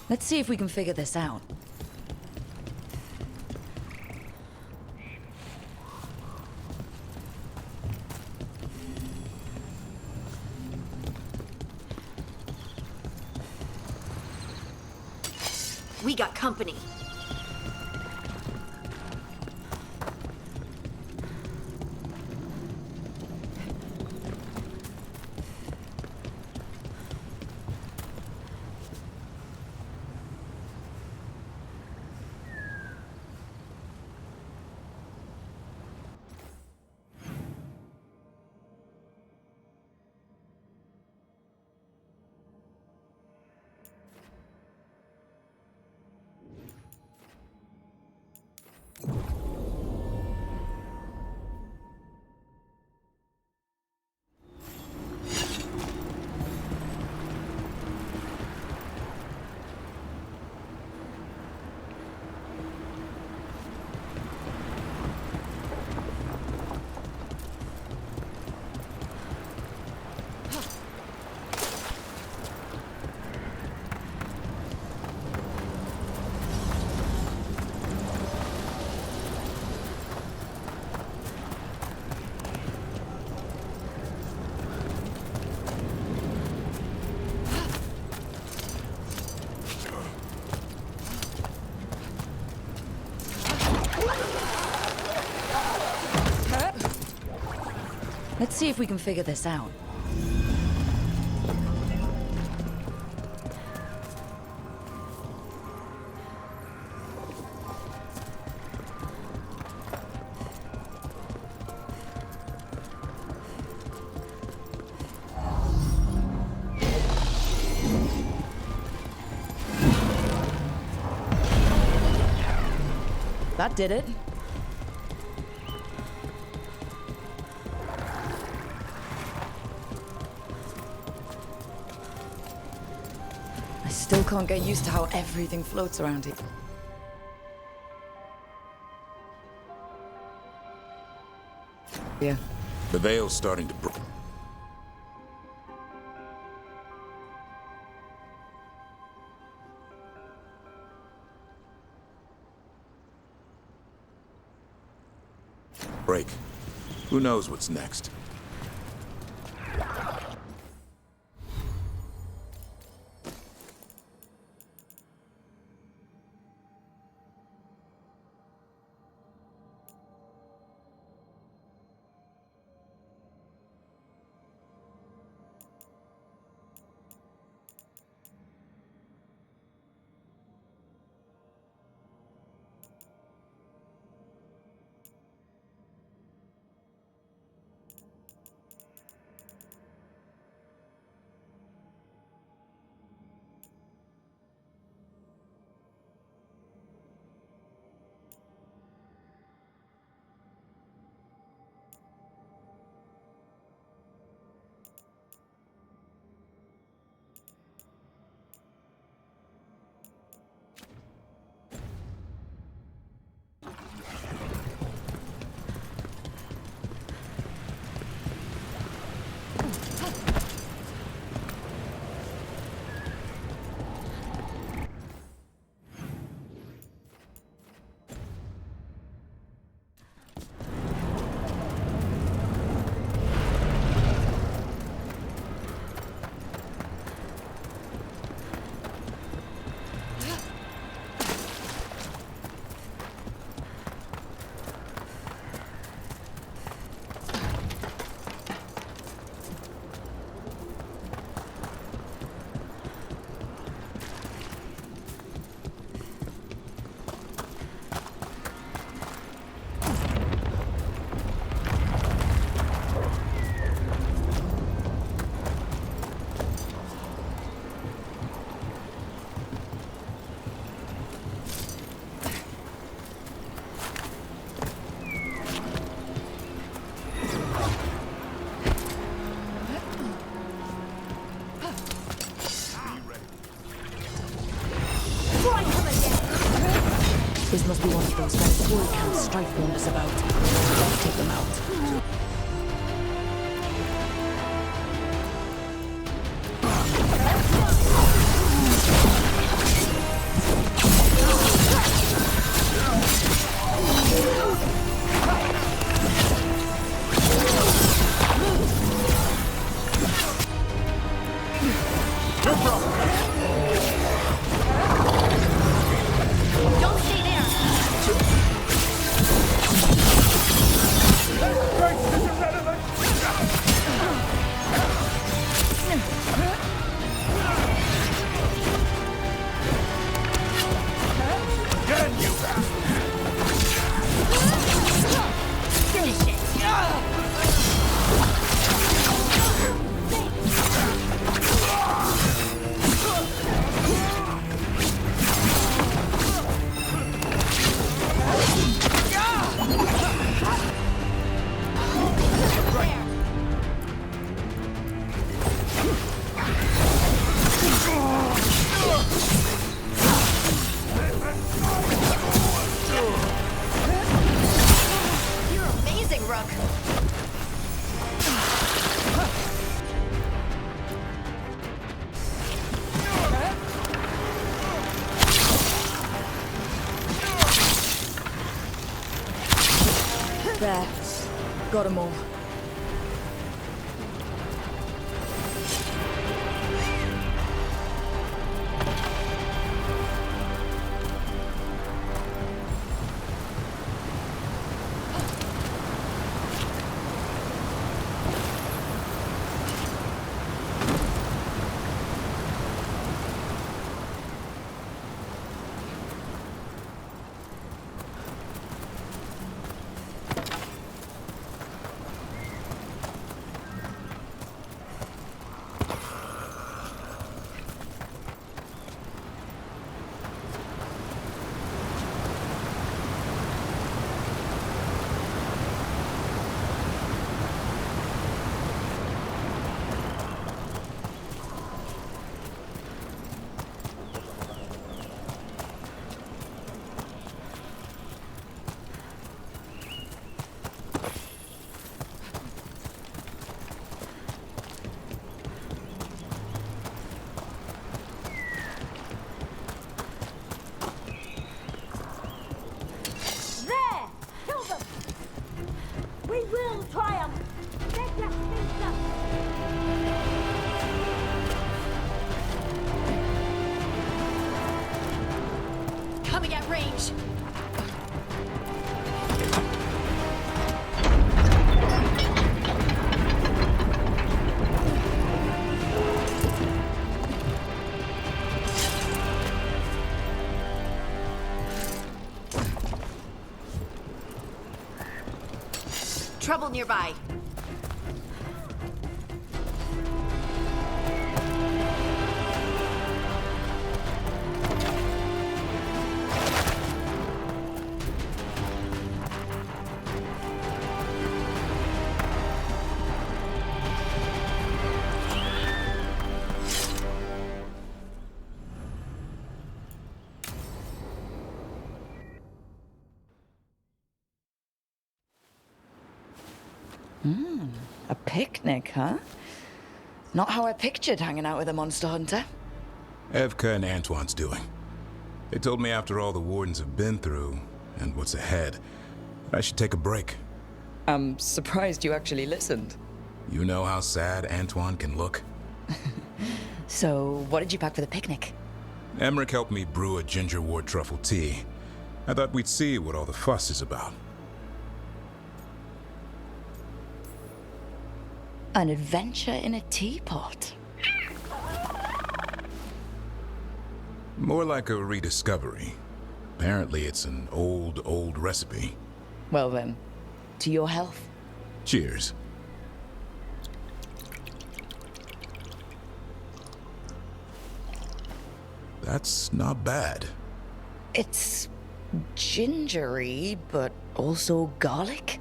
Let's see if we can figure this out. We got company. Let's see if we can figure this out. That did it. I still can't get used to how everything floats around here. Yeah. The veil's starting to break. Who knows what's next? This must be one of those fanboy camp strife wanders about. Let's take them out. There. Got 'em all. Coming at range. Trouble nearby. A picnic, huh? Not how I pictured hanging out with a monster hunter. Evka and Antoine's doing. They told me after all the wardens have been through, and what's ahead, I should take a break. I'm surprised you actually listened. You know how sad Antoine can look? So, what did you pack for the picnic? Emmerich helped me brew a ginger wort truffle tea. I thought we'd see what all the fuss is about. An adventure in a teapot. More like a rediscovery. Apparently it's an old recipe. Well then, to your health. Cheers. That's not bad. It's gingery, but also garlic.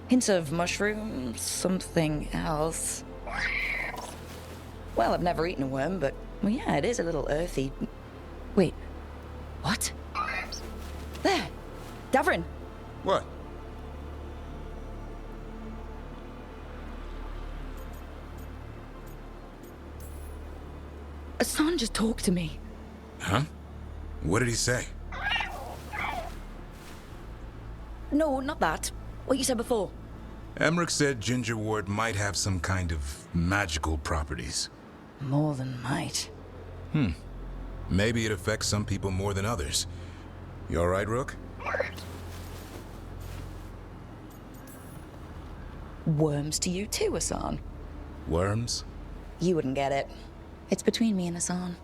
Hints of mushroom, something else. Well, I've never eaten a worm, but well, yeah, it is a little earthy. Wait, what? There, Davrin. What? Hassan just talked to me. Huh? What did he say? No, not that. What you said before. Emmerich said ginger wort might have some kind of magical properties. More than might. Maybe it affects some people more than others. You all right, Rook? Worms to you too, Hassan. Worms? You wouldn't get it. It's between me and Hassan.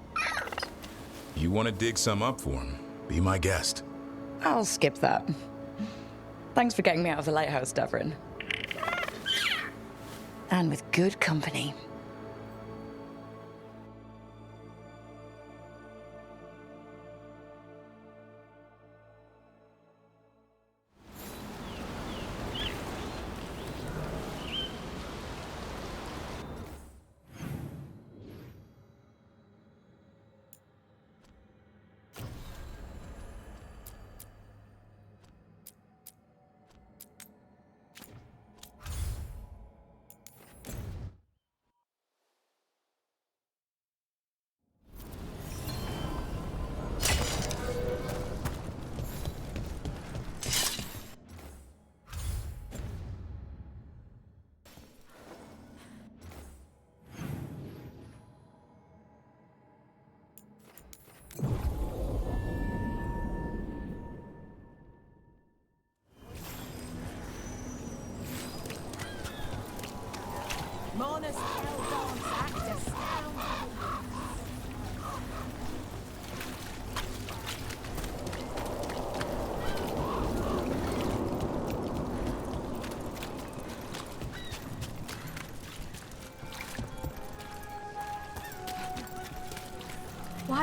You want to dig some up for him? Be my guest. I'll skip that. Thanks for getting me out of the lighthouse, Davrin. And with good company.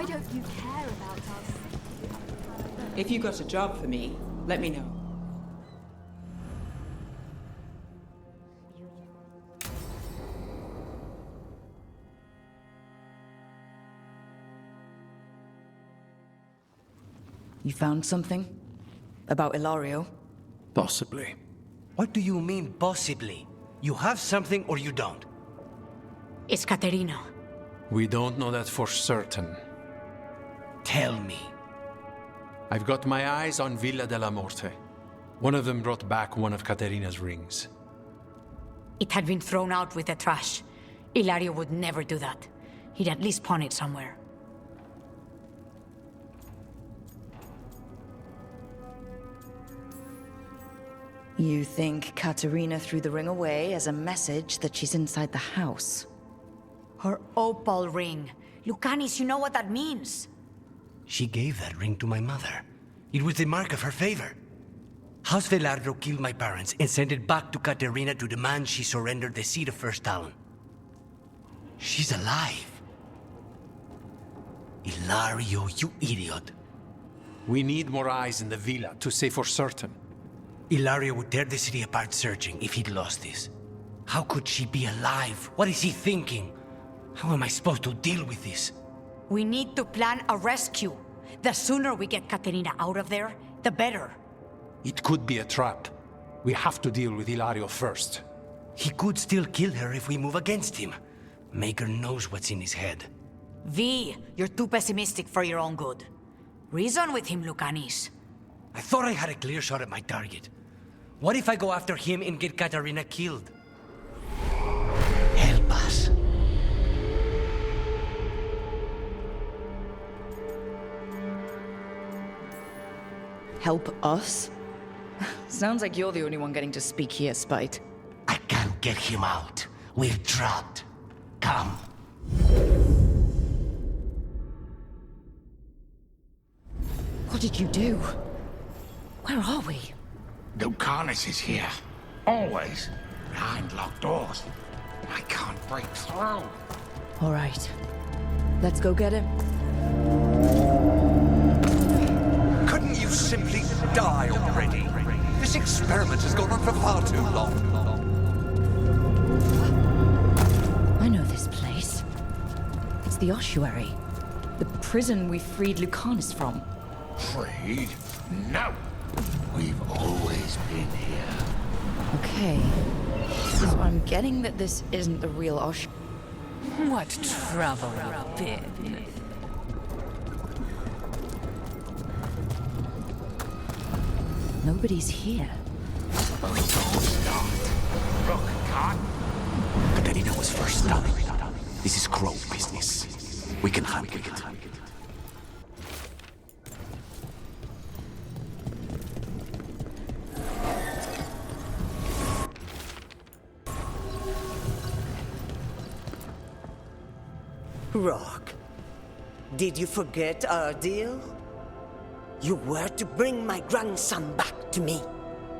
don't you care about us? If you got a job for me, let me know. You found something? About Ilario? Possibly. What do you mean, possibly? You have something or you don't? It's Caterina. We don't know that for certain. Tell me. I've got my eyes on Villa della Morte. One of them brought back one of Caterina's rings. It had been thrown out with the trash. Ilario would never do that. He'd at least pawn it somewhere. You think Caterina threw the ring away as a message that she's inside the house? Her opal ring. Lucanis, you know what that means. She gave that ring to my mother. It was the mark of her favor. House Veilguard killed my parents and sent it back to Caterina to demand she surrender the seat of First Talon. She's alive. Ilario, you idiot. We need more eyes in the villa to say for certain. Ilario would tear the city apart searching if he'd lost this. How could she be alive? What is he thinking? How am I supposed to deal with this? We need to plan a rescue. The sooner we get Caterina out of there, the better. It could be a trap. We have to deal with Ilario first. He could still kill her if we move against him. Maker knows what's in his head. V, you're too pessimistic for your own good. Reason with him, Lucanis. I thought I had a clear shot at my target. What if I go after him and get Caterina killed? Help us. Help us? Sounds like you're the only one getting to speak here, Spite. I can't get him out. We're trapped. Come. What did you do? Where are we? Lucanis is here. Always. Behind locked doors. I can't break through. All right. Let's go get him. Couldn't you simply die already? This experiment has gone on for far too long. I know this place. It's the ossuary. The prison we freed Lucanis from. Freed? No. We've always been here. Okay. So I'm getting that this isn't the real Osh. What trouble you've been. Nobody's here. Oh, it's all start. Look, Khan. Caterina was first done. This is Crow business. We can handle it. Rock, did you forget our deal? You were to bring my grandson back to me.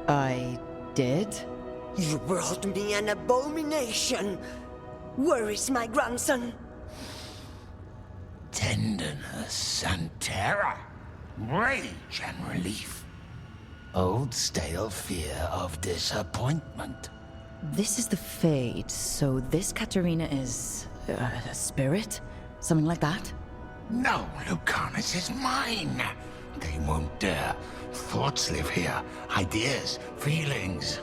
I did? You brought me an abomination. Where is my grandson? Tenderness and terror. Rage and relief. Old stale fear of disappointment. This is the Fade, so this Caterina is... a spirit? Something like that? No, Lucanis is mine. They won't dare. Thoughts live here. Ideas, feelings.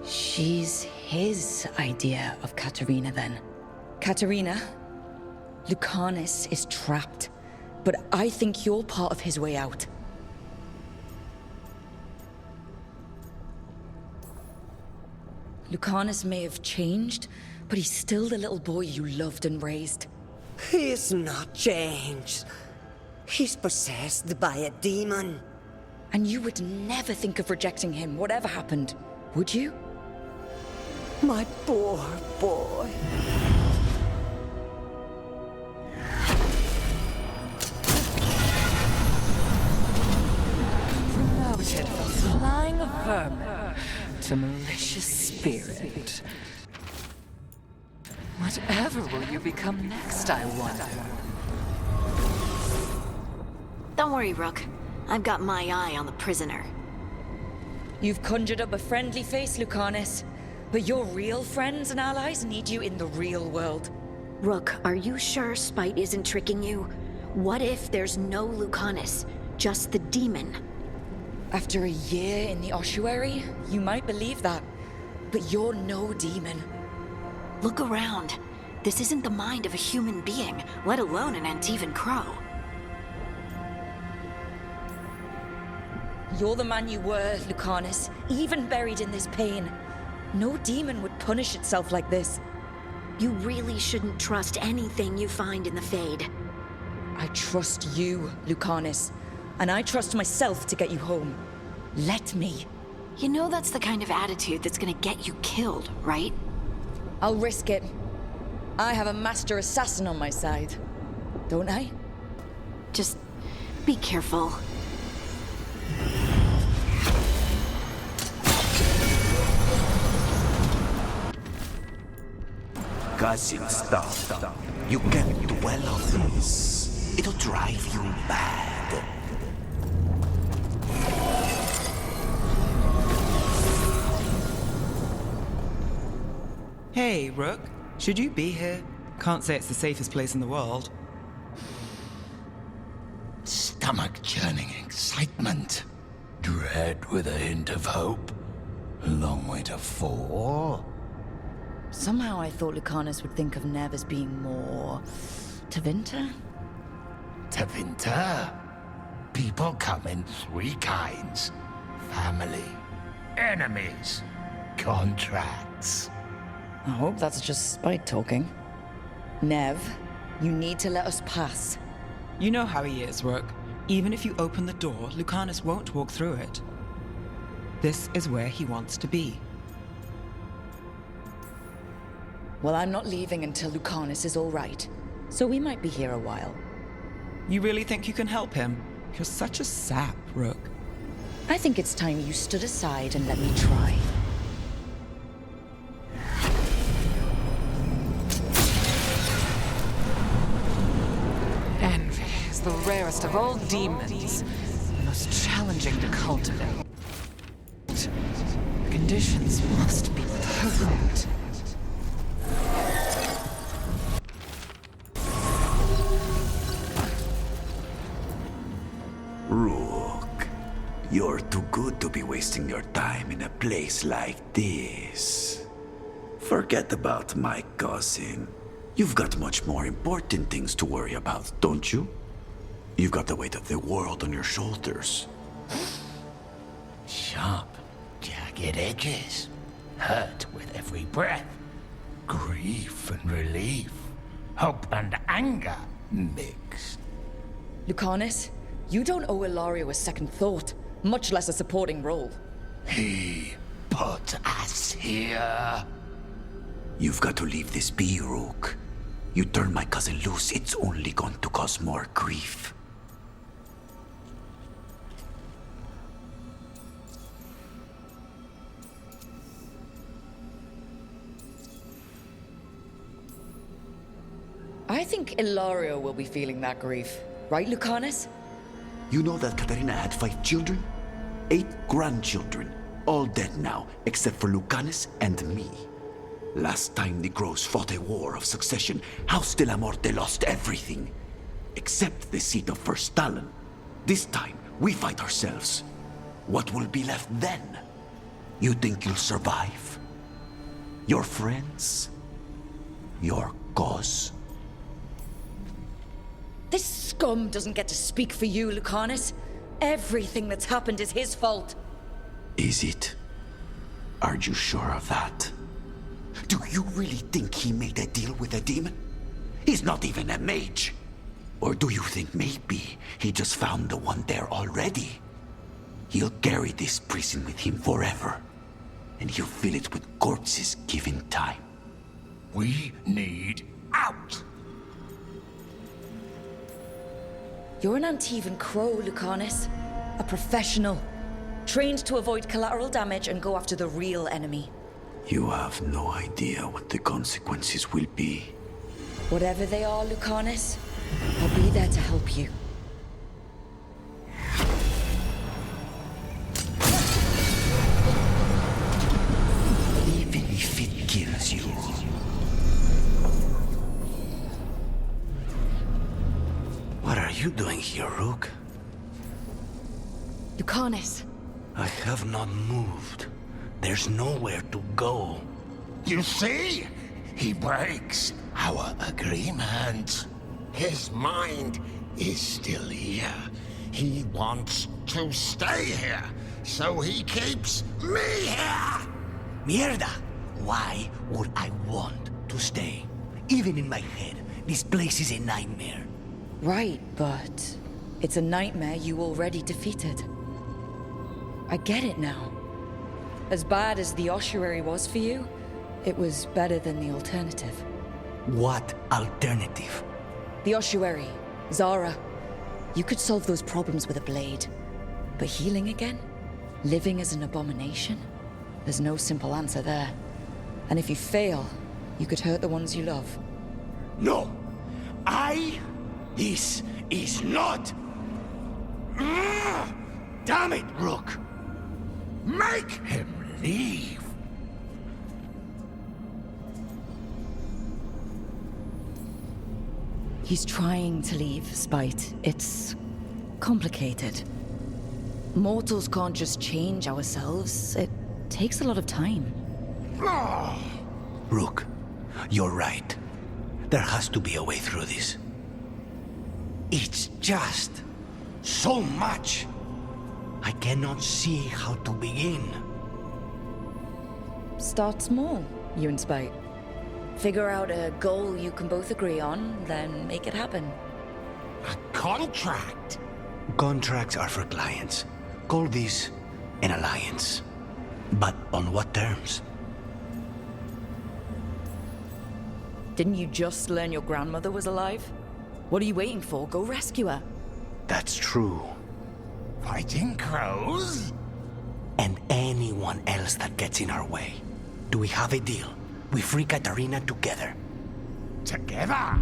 She's his idea of Caterina, then. Caterina, Lucanis is trapped, but I think you're part of his way out. Lucanis may have changed, but he's still the little boy you loved and raised. He's not changed. He's possessed by a demon. And you would never think of rejecting him, whatever happened, would you? My poor boy. Promoted from flying vermin to malicious spirit. Whatever will you become next, I wonder? Don't worry, Rook. I've got my eye on the prisoner. You've conjured up a friendly face, Lucanis. But your real friends and allies need you in the real world. Rook, are you sure Spite isn't tricking you? What if there's no Lucanis, just the demon? After a year in the ossuary, you might believe that. But you're no demon. Look around. This isn't the mind of a human being, let alone an Antivan Crow. You're the man you were, Lucanis, even buried in this pain. No demon would punish itself like this. You really shouldn't trust anything you find in the Fade. I trust you, Lucanis. And I trust myself to get you home. Let me. You know that's the kind of attitude that's gonna get you killed, right? I'll risk it. I have a master assassin on my side. Don't I? Just be careful. Cousin stuff. You can't dwell on this. It'll drive you mad. Hey, Rook. Should you be here? Can't say it's the safest place in the world. Stomach-churning excitement. Dread with a hint of hope. Long way to fall. Somehow I thought Lucanis would think of Nev as being more... Tevinter? Tevinter? People come in three kinds. Family, enemies, contracts. I hope that's just Spite talking. Nev, you need to let us pass. You know how he is, Rook. Even if you open the door, Lucanis won't walk through it. This is where he wants to be. Well, I'm not leaving until Lucanis is all right. So we might be here a while. You really think you can help him? You're such a sap, Rook. I think it's time you stood aside and let me try. Envy is the rarest of all demons, the most challenging to cultivate. The conditions must be perfect. Rook, you're too good to be wasting your time in a place like this. Forget about my cousin. You've got much more important things to worry about, don't you? You've got the weight of the world on your shoulders. Sharp, jagged edges. Hurt with every breath. Grief and relief. Hope and anger mixed. Lucanis, you don't owe Ilario a second thought, much less a supporting role. He put us here. You've got to leave this be, Rook. You turn my cousin loose, it's only going to cause more grief. I think Ilario will be feeling that grief. Right, Lucanis? You know that Katarina had 5 children? 8 grandchildren. All dead now, except for Lucanis and me. Last time the Grows fought a war of succession, House de la Morte lost everything. Except the seat of First Talon. This time, we fight ourselves. What will be left then? You think you'll survive? Your friends? Your cause? This scum doesn't get to speak for you, Lucanis. Everything that's happened is his fault. Is it? Are you sure of that? Do you really think he made a deal with a demon? He's not even a mage. Or do you think maybe he just found the one there already? He'll carry this prison with him forever. And he'll fill it with corpses given time. We need out! You're an Antivan Crow, Lucanis. A professional. Trained to avoid collateral damage and go after the real enemy. You have no idea what the consequences will be. Whatever they are, Lucanis, I'll be there to help you. here, Rook? Lucanis! I have not moved. There's nowhere to go. You see? He breaks our agreement. His mind is still here. He wants to stay here, so he keeps me here! Mierda! Why would I want to stay? Even in my head, this place is a nightmare. Right, but it's a nightmare you already defeated. I get it now. As bad as the ossuary was for you, it was better than the alternative. What alternative? The ossuary, Zara. You could solve those problems with a blade. But healing again? Living as an abomination? There's no simple answer there. And if you fail, you could hurt the ones you love. No! This is not... Damn it, Rook! Make him leave! He's trying to leave, Spite. It's complicated. Mortals can't just change ourselves. It takes a lot of time. Rook, you're right. There has to be a way through this. It's just so much. I cannot see how to begin. Start small, you and Spite. Figure out a goal you can both agree on, then make it happen. A contract? Contracts are for clients. Call this an alliance. But on what terms? Didn't you just learn your grandmother was alive? What are you waiting for? Go rescue her. That's true. Fighting crows? And anyone else that gets in our way. Do we have a deal? We free Katarina together. Together?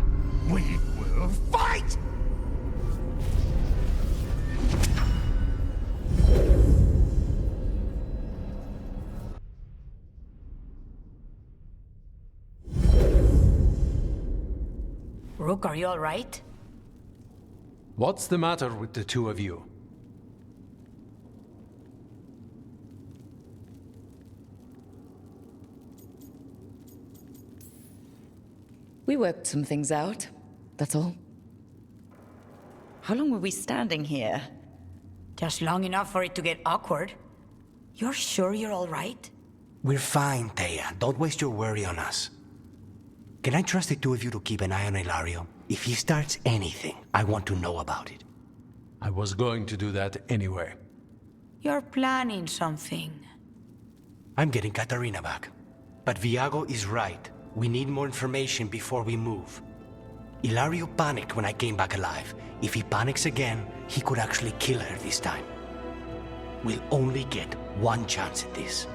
We will fight! Rook, are you all right? What's the matter with the two of you? We worked some things out, that's all. How long were we standing here? Just long enough for it to get awkward. You're sure you're all right? We're fine, Thea. Don't waste your worry on us. Can I trust the two of you to keep an eye on Ilario? If he starts anything, I want to know about it. I was going to do that anyway. You're planning something. I'm getting Katarina back. But Viago is right. We need more information before we move. Ilario panicked when I came back alive. If he panics again, he could actually kill her this time. We'll only get one chance at this.